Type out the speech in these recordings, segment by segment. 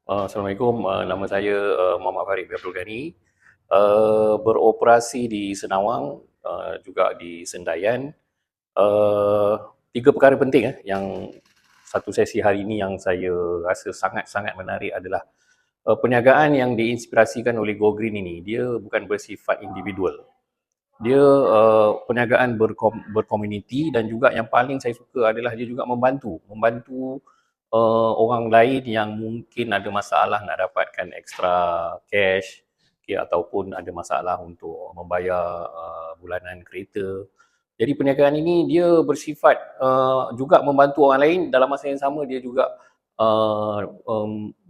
Assalamualaikum, nama saya Muhammad Farid bin Abdul Ghani. Beroperasi di Senawang, juga di Sendayan. Uh, Tiga perkara penting yang satu sesi hari ini yang saya rasa sangat-sangat menarik adalah perniagaan yang diinspirasikan oleh Go Green ini. Dia bukan bersifat individual. Dia perniagaan berkomuniti, dan juga yang paling saya suka adalah dia juga membantu orang lain yang mungkin ada masalah nak dapatkan extra cash, okay, ataupun ada masalah untuk membayar bulanan kereta. Jadi perniagaan ini dia bersifat juga membantu orang lain, dalam masa yang sama dia juga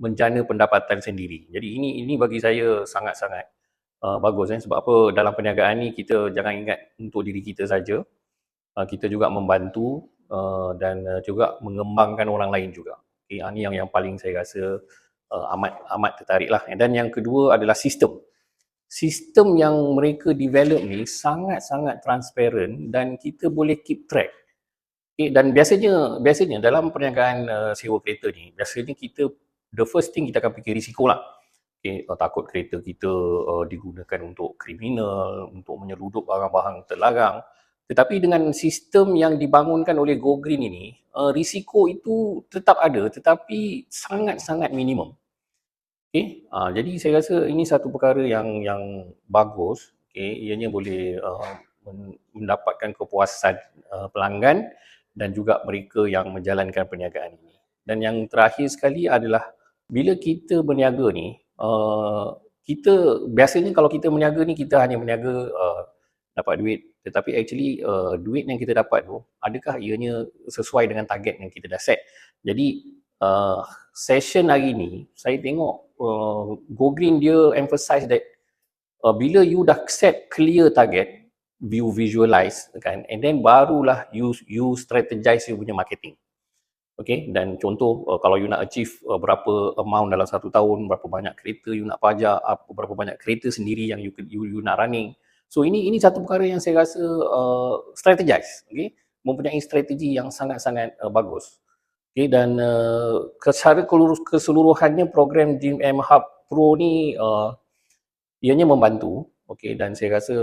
menjana pendapatan sendiri. Jadi ini bagi saya sangat-sangat bagus sebab apa, dalam perniagaan ni kita jangan ingat untuk diri kita saja, kita juga membantu dan juga mengembangkan orang lain juga. Okay, ini yang paling saya rasa amat tertarik lah. Dan yang kedua adalah sistem. Sistem yang mereka develop ni sangat-sangat transparent dan kita boleh keep track. Okay, dan biasanya dalam perniagaan sewa kereta ni, biasanya kita, the first thing kita akan fikir risiko lah. Okay, takut kereta kita digunakan untuk kriminal, untuk menyelundup barang-barang terlarang. Tetapi dengan sistem yang dibangunkan oleh Go Green ini, risiko itu tetap ada tetapi sangat-sangat minimum. Okay, jadi saya rasa ini satu perkara yang bagus. Okay, ianya boleh mendapatkan kepuasan pelanggan dan juga mereka yang menjalankan perniagaan ini. Dan yang terakhir sekali adalah bila kita berniaga ni, kita biasanya kalau kita berniaga ni kita hanya berniaga dapat duit, tetapi actually duit yang kita dapat tu adakah ianya sesuai dengan target yang kita dah set. Jadi session hari ni saya tengok Go Green dia emphasize that bila you dah set clear target, you visualize kan, and then barulah you strategize you punya marketing. Okay, dan contoh kalau you nak achieve berapa amount dalam satu tahun, berapa banyak kereta you nak pajak, berapa banyak kereta sendiri yang you nak running. So ini satu perkara yang saya rasa strategize, okay, mempunyai strategi yang sangat-sangat bagus. Okay, dan secara keseluruhannya program GMM Hub Pro ni ianya membantu. Okay, dan saya rasa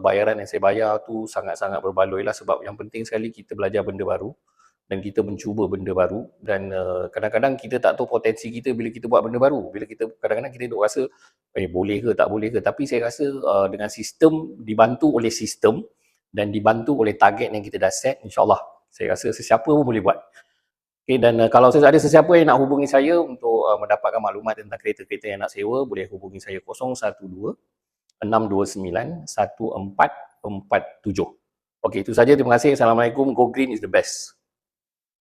bayaran yang saya bayar tu sangat-sangat berbaloi lah, sebab yang penting sekali kita belajar benda baru dan kita mencuba benda baru. Dan kadang-kadang kita tak tahu potensi kita bila kita buat benda baru. Bila kita kadang-kadang kita duk rasa boleh ke tak boleh ke, tapi saya rasa dengan sistem, dibantu oleh sistem dan dibantu oleh target yang kita dah set, insyaAllah saya rasa sesiapa pun boleh buat. Okay, dan kalau ada sesiapa yang nak hubungi saya untuk mendapatkan maklumat tentang kereta-kereta yang nak sewa, boleh hubungi saya 012-629-1447. Okey, itu saja. Terima kasih. Assalamualaikum. Go Green is the best.